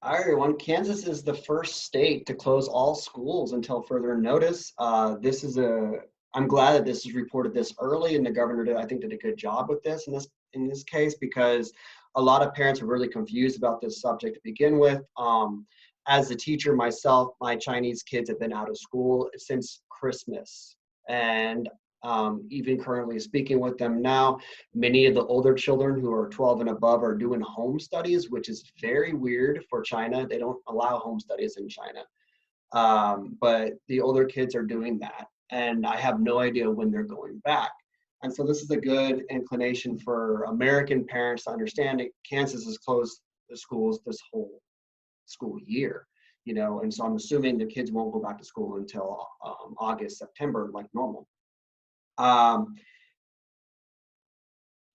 Hi, everyone. Kansas is the first state to close all schools until further notice. I'm glad that this is reported this early, and the governor did, I think, did a good job with this in this case because a lot of parents are really confused about this subject to begin with. As a teacher myself, my Chinese kids have been out of school since Christmas, and even currently speaking with them now, many of the older children who are 12 and above are doing home studies, which is very weird for China. They don't allow home studies in China. But the older kids are doing that. And I have no idea when they're going back. And so this is a good inclination for American parents to understand that Kansas has closed the schools this whole school year, and so I'm assuming the kids won't go back to school until August, September, like normal. Um,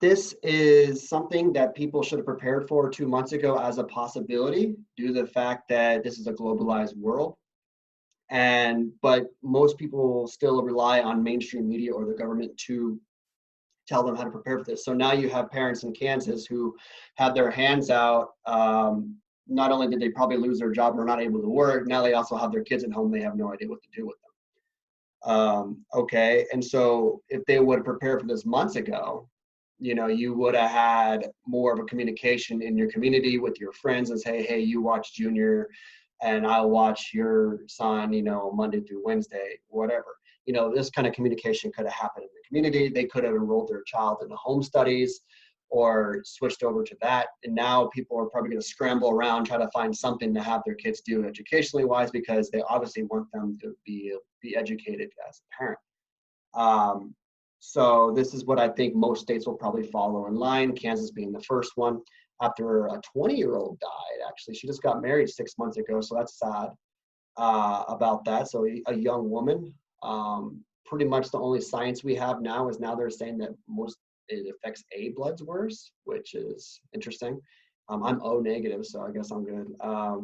This is something that people should have prepared for 2 months ago as a possibility due to the fact that this is a globalized world. But most people still rely on mainstream media or the government to tell them how to prepare for this. So now you have parents in Kansas who had their hands out. Not only did they probably lose their job and are not able to work, now they also have their kids at home. They have no idea what to do with them. Okay, and so if they would have prepared for this months ago, you would have had more of a communication in your community with your friends and say, hey, you watch Junior and I'll watch your son, Monday through Wednesday, whatever. This kind of communication could have happened in the community. They could have enrolled their child into home studies or switched over to that. And now people are probably going to scramble around, try to find something to have their kids do educationally wise, because they obviously want them to be educated as a parent. So this is what I think most states will probably follow in line, Kansas being the first one. After a 20-year-old died, actually. She just got married 6 months ago, so that's sad about that. So a young woman. Pretty much the only science we have now is now they're saying that it affects A bloods worse, which is interesting. I'm O negative, so I guess I'm good.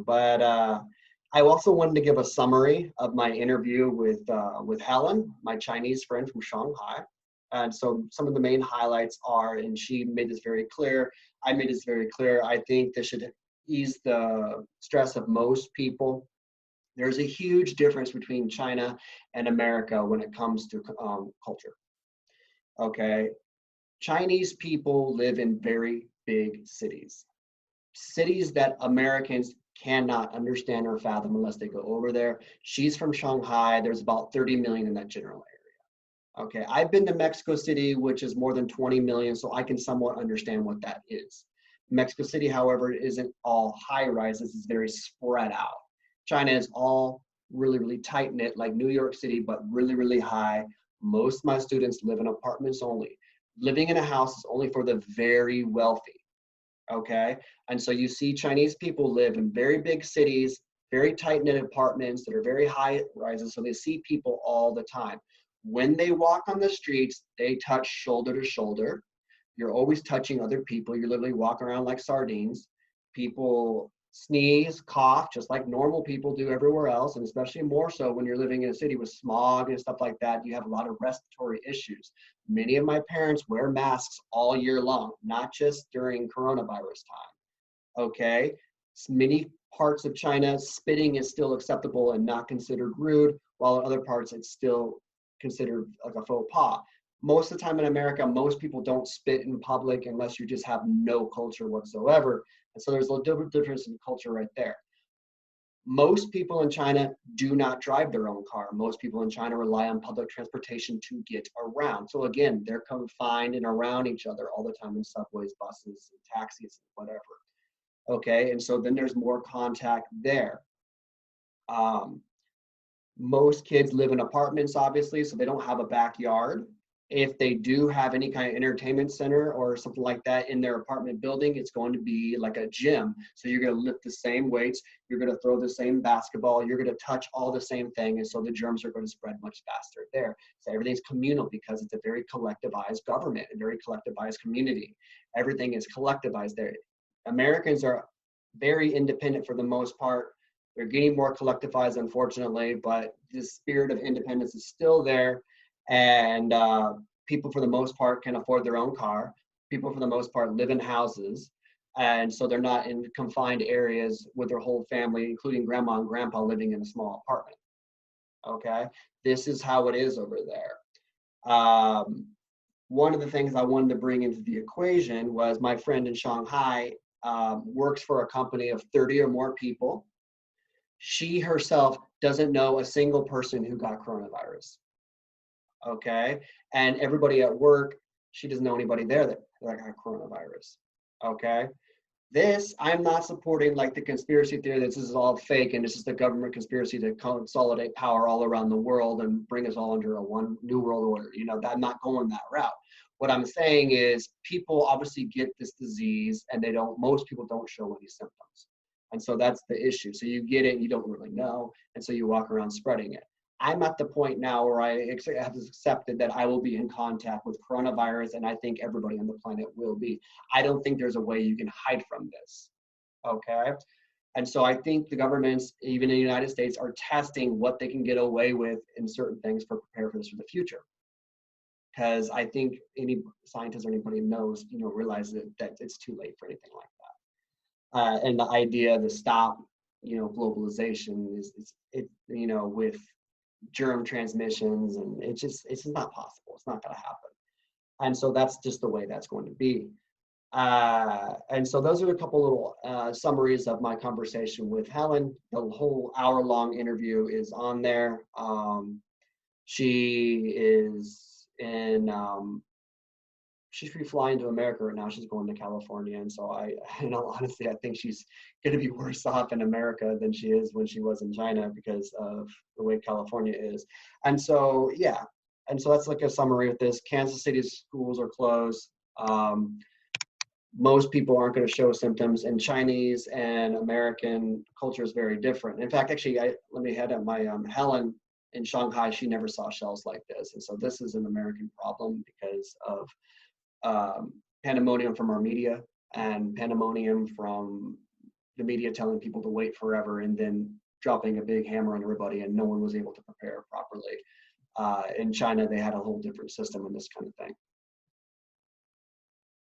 But I also wanted to give a summary of my interview with Helen, my Chinese friend from Shanghai. And so some of the main highlights are, and she made this very clear, I made this very clear, I think this should ease the stress of most people. There's a huge difference between China and America when it comes to culture. Okay, Chinese people live in very big cities, cities that Americans cannot understand or fathom unless they go over there. She's from Shanghai. There's about 30 million in that general area. Okay, I've been to Mexico City, which is more than 20 million, so I can somewhat understand what that is. Mexico City, however, isn't all high rises, it's very spread out. China is all really, really tight knit, like New York City, but really, really high. Most of my students live in apartments only. Living in a house is only for the very wealthy. Okay, and so you see Chinese people live in very big cities, very tight knit apartments that are very high rises, so they see people all the time. When they walk on the streets, they touch shoulder to shoulder. You're always touching other people. You're literally walking around like sardines. People sneeze, cough, just like normal people do everywhere else, and especially more so when you're living in a city with smog and stuff like that. You have a lot of respiratory issues. Many of my parents wear masks all year long, not just during coronavirus time. Okay, many parts of China, spitting is still acceptable and not considered rude, while in other parts it's still considered like a faux pas. Most of the time in America, most people don't spit in public unless you just have no culture whatsoever. And so there's a difference in culture right there. Most people in China do not drive their own car. Most people in China rely on public transportation to get around. So again, they're confined and around each other all the time in subways, buses, and taxis, and whatever. Okay, and so then there's more contact there. Um, Most kids live in apartments, obviously, so they don't have a backyard. If they do have any kind of entertainment center or something like that in their apartment building, it's going to be like a gym. So you're going to lift the same weights, you're going to throw the same basketball, you're going to touch all the same thing, and so the germs are going to spread much faster there. So everything's communal because it's a very collectivized government, a very collectivized community. Everything is collectivized there. Americans are very independent for the most part. They're getting more collectivized, unfortunately, but the spirit of independence is still there. And people, for the most part, can afford their own car. People, for the most part, live in houses. And so they're not in confined areas with their whole family, including grandma and grandpa living in a small apartment. Okay, this is how it is over there. One of the things I wanted to bring into the equation was my friend in Shanghai works for a company of 30 or more people. She herself doesn't know a single person who got coronavirus. Okay, and everybody at work, she doesn't know anybody there that got coronavirus. Okay, this, I'm not supporting like the conspiracy theory that this is all fake and this is the government conspiracy to consolidate power all around the world and bring us all under a one new world order. You know, I'm not going that route. What I'm saying is people obviously get this disease and most people don't show any symptoms. And so that's the issue. So you get it, you don't really know. And so you walk around spreading it. I'm at the point now where I have accepted that I will be in contact with coronavirus, and I think everybody on the planet will be. I don't think there's a way you can hide from this, okay? And so I think the governments, even in the United States, are testing what they can get away with in certain things for prepare for this for the future. Because I think any scientist or anybody knows, realizes that it's too late for anything like that. And the idea to stop, globalization is with germ transmissions, and it's just not possible. It's not going to happen. And so that's just the way that's going to be. And so those are a couple little summaries of my conversation with Helen. The whole hour-long interview is on there. She is she's free flying to America right now. She's going to California. And so honestly, I think she's going to be worse off in America than she is when she was in China because of the way California is. And so, yeah. And so that's like a summary of this. Kansas City's schools are closed. Most people aren't going to show symptoms, and Chinese and American culture is very different. In fact, actually, let me head up my Helen in Shanghai, she never saw shells like this. And so this is an American problem because of pandemonium from our media and pandemonium from the media telling people to wait forever and then dropping a big hammer on everybody, and no one was able to prepare properly. In China, they had a whole different system and this kind of thing.